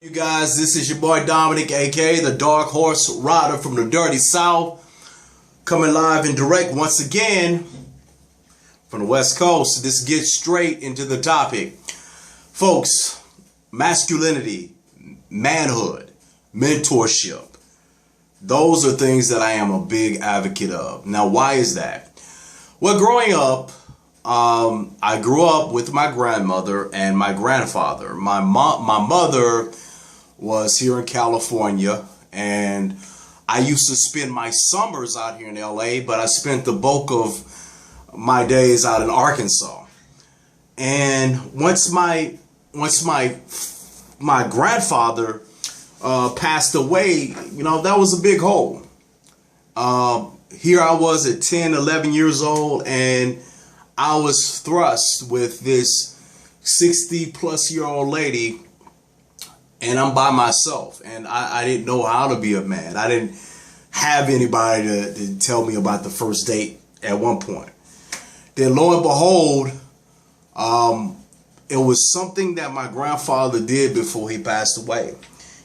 You guys, this is your boy Dominic, aka the Dark Horse Rider from the Dirty South, coming live and direct once again from the West Coast. Let's get straight into the topic. Folks, masculinity, manhood, mentorship. Those are things that I am a big advocate of. Now, why is that? Well, growing up, I grew up with my grandmother and my grandfather. My mother was here in California, and I used to spend my summers out here in LA, but I spent the bulk of my days out in Arkansas. And once my grandfather passed away, that was a big hole. Here I was at 10, 11 years old, and I was thrust with this 60-plus-year-old lady, and I'm by myself, and I didn't know how to be a man. I didn't have anybody to tell me about the first date at one point. Then lo and behold, it was something that my grandfather did before he passed away.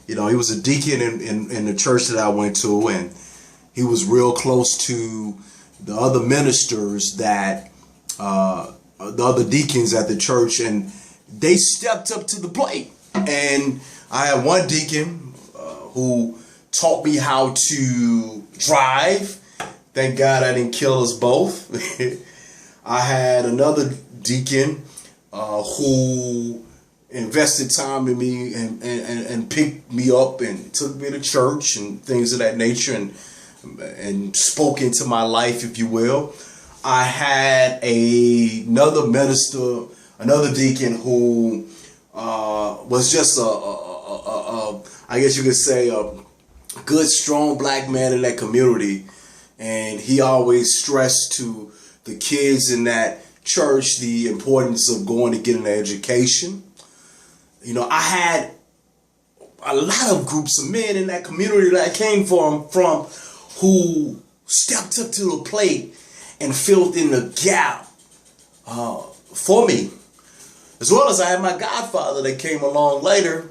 He was a deacon in the church that I went to, and he was real close to the other ministers the other deacons at the church, and they stepped up to the plate. And I had one deacon who taught me how to drive. Thank God I didn't kill us both. I had another deacon who invested time in me and picked me up and took me to church and things of that nature and spoke into my life, if you will. I had another minister, another deacon who was just I guess you could say a good, strong black man in that community. And he always stressed to the kids in that church the importance of going to get an education. I had a lot of groups of men in that community that I came from who stepped up to the plate and filled in the gap for me. As well as I had my godfather that came along later.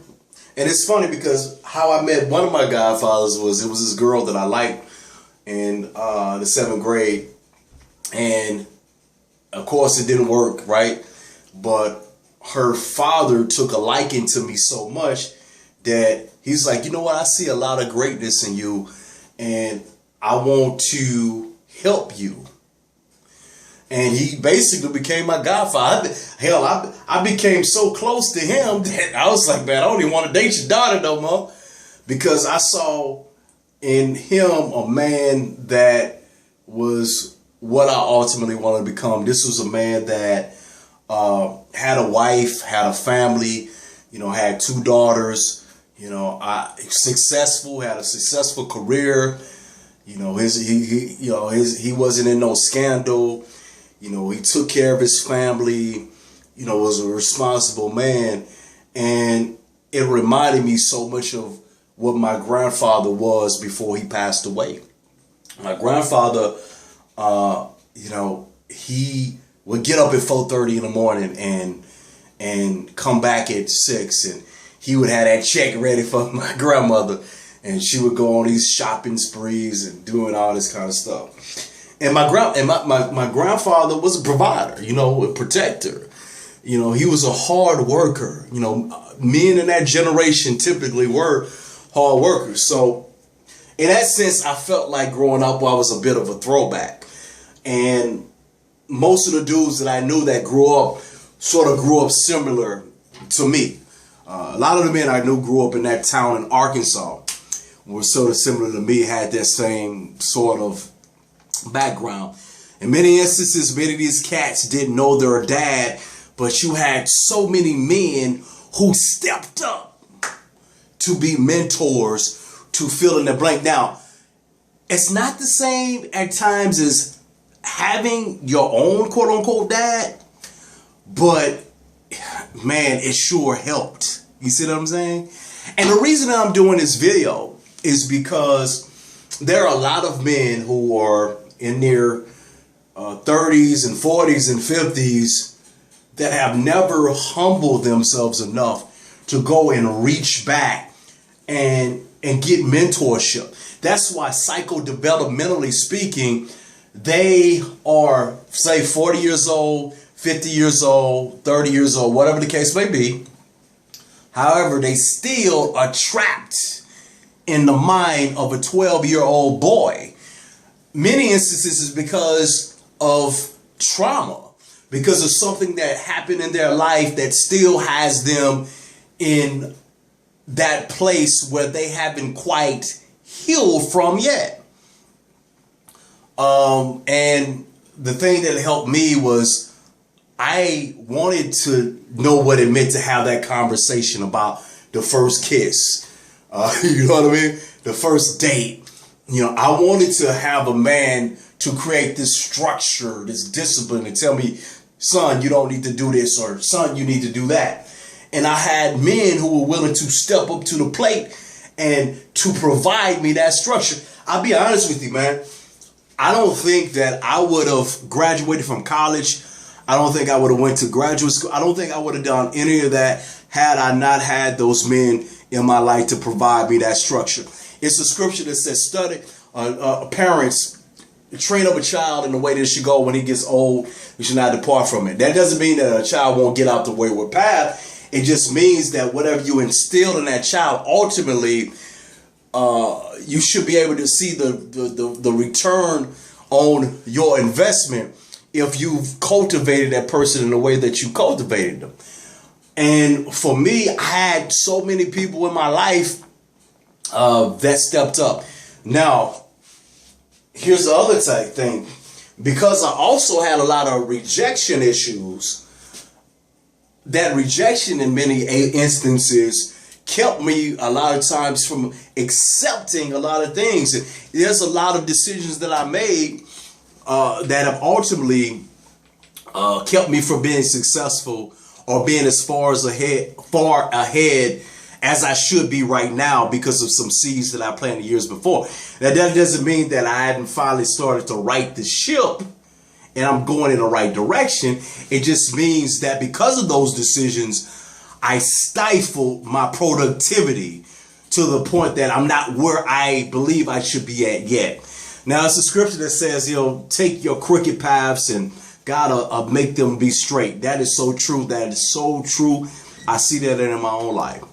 And it's funny because how I met one of my godfathers was this girl that I liked in the 7th grade. And of course it didn't work, right? But her father took a liking to me so much that he's like, you know what? I see a lot of greatness in you, and I want to help you. And he basically became my godfather. Hell, I became so close to him that I was like, man, I don't even want to date your daughter no more. Because I saw in him a man that was what I ultimately wanted to become. This was a man that had a wife, had a family, had 2 daughters, successful, had a successful career. He wasn't in no scandal. He took care of his family, was a responsible man. And it reminded me so much of what my grandfather was before he passed away. My grandfather, he would get up at 4:30 in the morning and come back at 6. And he would have that check ready for my grandmother. And she would go on these shopping sprees and doing all this kind of stuff. And my grandfather was a provider, a protector. He was a hard worker. Men in that generation typically were hard workers. So in that sense, I felt like growing up, I was a bit of a throwback. And most of the dudes that I knew that grew up similar to me. A lot of the men I knew grew up in that town in Arkansas, were sort of similar to me, had that same sort of background. In many instances, many of these cats didn't know their dad, but you had so many men who stepped up to be mentors, to fill in the blank. Now, it's not the same at times as having your own quote unquote dad, but man, it sure helped. You see what I'm saying? And the reason that I'm doing this video is because there are a lot of men who are in their 30s and 40s and 50s that have never humbled themselves enough to go and reach back and get mentorship. That's why psychodevelopmentally speaking, they are, say, 40 years old, 50 years old, 30 years old, whatever the case may be. However, they still are trapped in the mind of a 12-year-old boy. Many instances is because of trauma, because of something that happened in their life that still has them in that place where they haven't quite healed from yet. And the thing that helped me was I wanted to know what it meant to have that conversation about the first kiss. You know what I mean? The first date. You know, I wanted to have a man to create this structure, this discipline, and tell me, son, you don't need to do this, or son, you need to do that. And I had men who were willing to step up to the plate and to provide me that structure. I'll be honest with you, man. I don't think that I would have graduated from college. I don't think I would have went to graduate school. I don't think I would have done any of that had I not had those men in my life to provide me that structure. It's a scripture that says, parents, train up a child in the way that it should go. When he gets old, we should not depart from it. That doesn't mean that a child won't get out the wayward path. It just means that whatever you instill in that child, ultimately, you should be able to see the return on your investment if you've cultivated that person in the way that you cultivated them. And for me, I had so many people in my life that stepped up. Now, here's the other type thing. Because I also had a lot of rejection issues, that rejection in many instances kept me a lot of times from accepting a lot of things. There's a lot of decisions that I made that have ultimately kept me from being successful or being as far ahead as I should be right now because of some seeds that I planted years before. Now, that doesn't mean that I hadn't finally started to right the ship and I'm going in the right direction. It just means that because of those decisions, I stifled my productivity to the point that I'm not where I believe I should be at yet. Now, it's a scripture that says, take your crooked paths and God will make them be straight. That is so true. That is so true. I see that in my own life.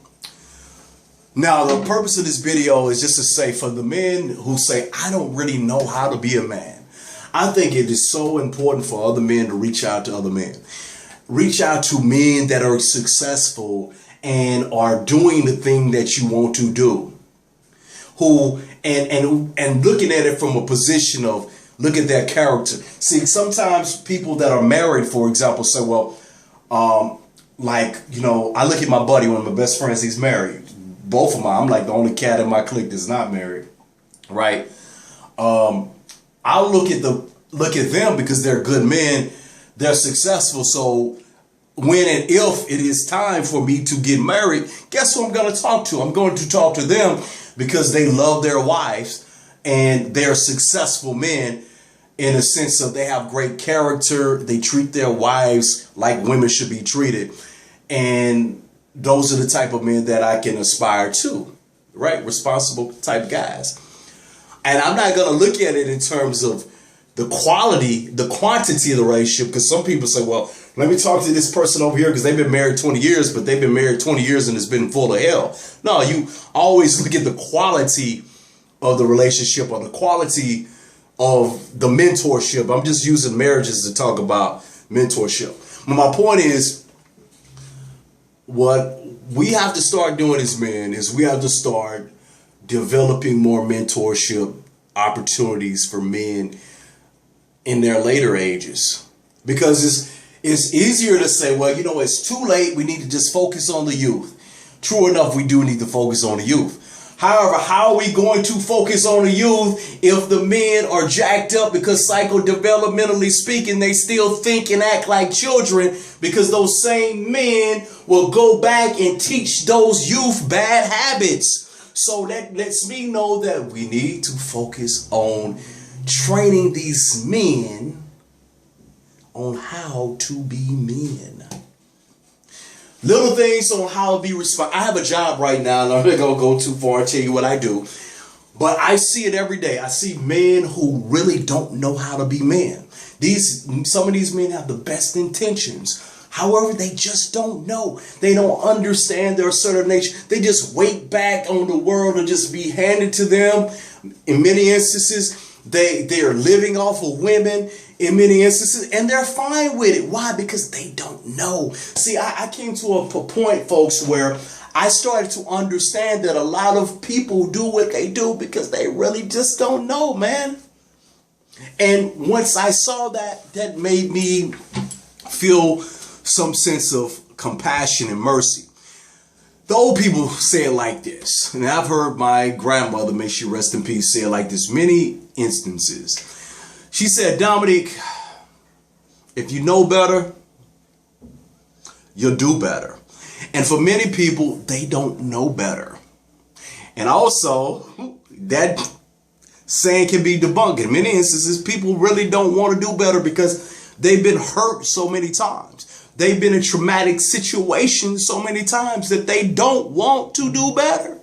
Now, the purpose of this video is just to say, for the men who say, I don't really know how to be a man, I think it is so important for other men to reach out to other men. Reach out to men that are successful and are doing the thing that you want to do. Who and looking at it from a position of, look at their character. See, sometimes people that are married, for example, say, well, I look at my buddy, one of my best friends, he's married. Both of mine, I'm like the only cat in my clique that's not married, right? I'll look at them because they're good men, they're successful. So when and if it is time for me to get married, guess who I'm going to talk to? I'm going to talk to them because they love their wives and they're successful men in a sense of they have great character. They treat their wives like women should be treated. And those are the type of men that I can aspire to, right? Responsible type guys. And I'm not going to look at it in terms of the quality, the quantity of the relationship, because some people say, well, let me talk to this person over here because they've been married 20 years, but they've been married 20 years and it's been full of hell. No, you always look at the quality of the relationship or the quality of the mentorship. I'm just using marriages to talk about mentorship. But my point is, what we have to start doing as men is we have to start developing more mentorship opportunities for men in their later ages. Because it's easier to say, well, it's too late. We need to just focus on the youth. True enough, we do need to focus on the youth. However, how are we going to focus on the youth if the men are jacked up because psychodevelopmentally speaking, they still think and act like children because those same men will go back and teach those youth bad habits. So that lets me know that we need to focus on training these men on how to be men. Little things on how to be responsible. I have a job right now, and I'm not going to go too far and tell you what I do. But I see it every day. I see men who really don't know how to be men. Some of these men have the best intentions. However, they just don't know. They don't understand their assertive nature. They just wait back on the world and just be handed to them. In many instances, they're living off of women in many instances, and they're fine with it. Why? Because they don't know. See, I came to a point, folks, where I started to understand that a lot of people do what they do because they really just don't know, man. And once I saw that, that made me feel some sense of compassion and mercy. The old people say it like this, and I've heard my grandmother, may she rest in peace, say it like this many instances. She said, Dominic, if you know better, you'll do better. And for many people, they don't know better. And also, that saying can be debunked. In many instances, people really don't want to do better because they've been hurt so many times. They've been in traumatic situations so many times that they don't want to do better.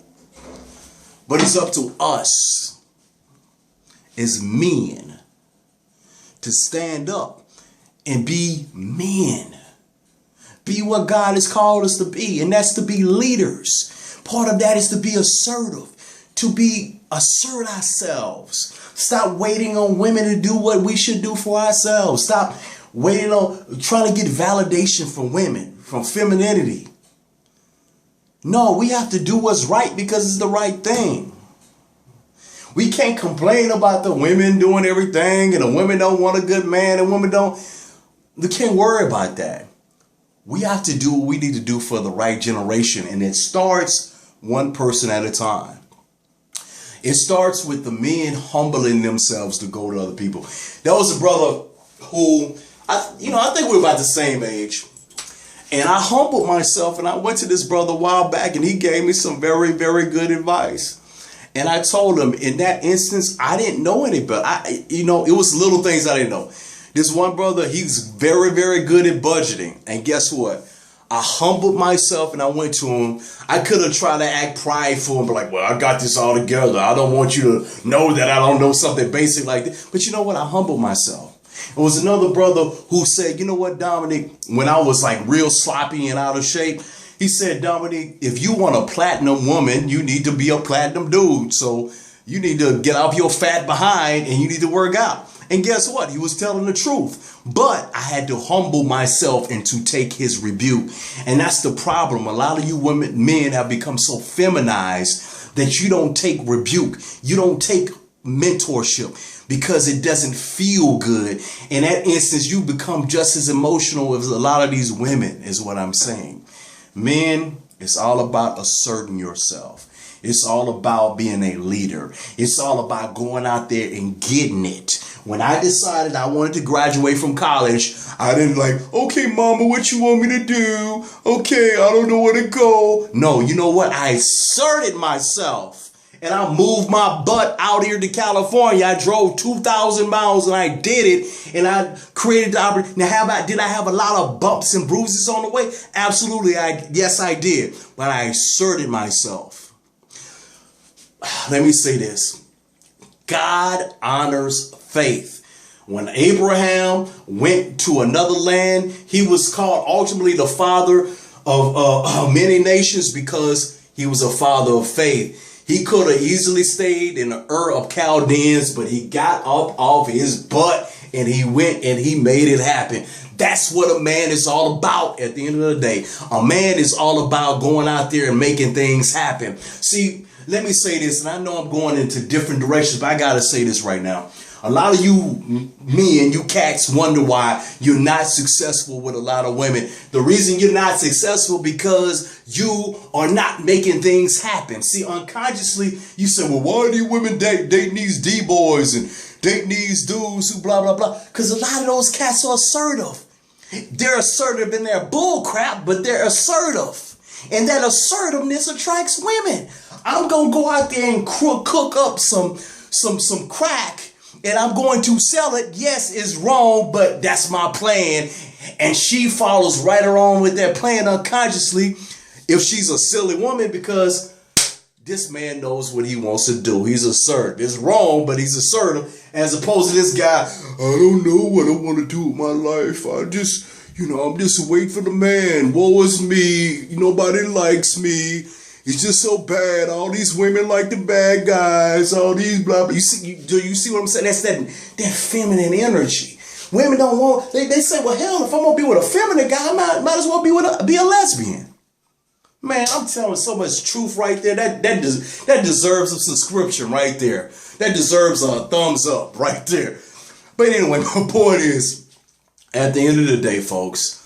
But it's up to us as men to stand up and be men. Be what God has called us to be, and that's to be leaders. Part of that is to be assertive, to assert ourselves. Stop waiting on women to do what we should do for ourselves. Stop waiting on trying to get validation from women, from femininity. No, we have to do what's right because it's the right thing. We can't complain about the women doing everything and the women don't want a good man and women don't. We can't worry about that. We have to do what we need to do for the right generation, and it starts one person at a time. It starts with the men humbling themselves to go to other people. There was a brother who, I think we're about the same age. And I humbled myself, and I went to this brother a while back, and he gave me some very, very good advice. And I told him in that instance, I didn't know any better. It was little things I didn't know. This one brother, he's very, very good at budgeting. And guess what? I humbled myself and I went to him. I could have tried to act prideful and be like, well, I got this all together. I don't want you to know that I don't know something basic like that. But you know what? I humbled myself. It was another brother who said, you know what, Dominic, when I was like real sloppy and out of shape, he said, Dominic, if you want a platinum woman, you need to be a platinum dude. So you need to get off your fat behind and you need to work out. And guess what? He was telling the truth. But I had to humble myself and to take his rebuke. And that's the problem. A lot of you men have become so feminized that you don't take rebuke. You don't take mentorship because it doesn't feel good. In that instance, you become just as emotional as a lot of these women, is what I'm saying. Men, it's all about asserting yourself. It's all about being a leader. It's all about going out there and getting it. When I decided I wanted to graduate from college, I didn't like, okay, mama, what you want me to do? Okay, I don't know where to go. No, you know what? I asserted myself. And I moved my butt out here to California. I drove 2,000 miles and I did it. And I created the opportunity. Now, did I have a lot of bumps and bruises on the way? Absolutely. Yes, I did. But I asserted myself. Let me say this. God honors faith. When Abraham went to another land, he was called ultimately the father of many nations because he was a father of faith. He could have easily stayed in the Ur of Chaldeans, but he got up off his butt and he went and he made it happen. That's what a man is all about at the end of the day. A man is all about going out there and making things happen. See, let me say this, and I know I'm going into different directions, but I got to say this right now. A lot of you men, you cats wonder why you're not successful with a lot of women. The reason you're not successful because you are not making things happen. See, unconsciously, you say, well, why are these women dating these D-boys and dating these dudes who blah, blah, blah? Because a lot of those cats are assertive. They're assertive in their bull crap, but they're assertive. And that assertiveness attracts women. I'm going to go out there and cook up some crack. And I'm going to sell it. Yes, it's wrong, but that's my plan. And she follows right along with that plan unconsciously if she's a silly woman, because this man knows what he wants to do. He's assertive. It's wrong, but he's assertive, as opposed to this guy, I don't know what I want to do with my life. I'm just waiting for the man. Woe is me. Nobody likes me. It's just so bad. All these women like the bad guys. All these blah blah. Do you see what I'm saying? That's that feminine energy. Women don't want. They say, well, hell, if I'm gonna be with a feminine guy, I might as well be a lesbian. Man, I'm telling so much truth right there. That deserves a subscription right there. That deserves a thumbs up right there. But anyway, my point is, at the end of the day, folks,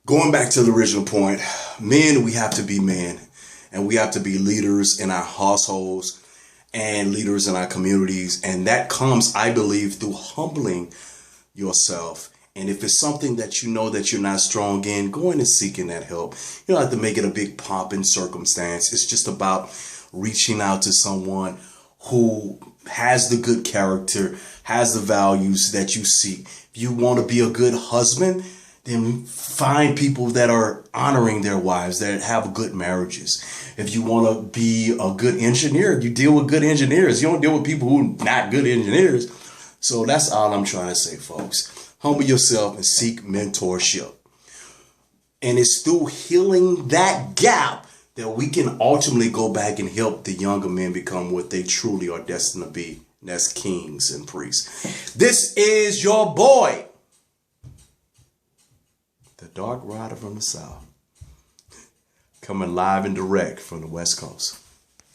going back to the original point, men, we have to be men. And we have to be leaders in our households and leaders in our communities. And that comes, I believe, through humbling yourself. And if it's something that you know that you're not strong in, going and seeking that help. You don't have to make it a big popping circumstance. It's just about reaching out to someone who has the good character, has the values that you seek. If you want to be a good husband, then find people that are honoring their wives, that have good marriages. If you want to be a good engineer, you deal with good engineers. You don't deal with people who are not good engineers. So that's all I'm trying to say, folks. Humble yourself and seek mentorship. And it's through healing that gap that we can ultimately go back and help the younger men become what they truly are destined to be. And that's kings and priests. This is your boy, the Dark Rider from the South, coming live and direct from the West Coast.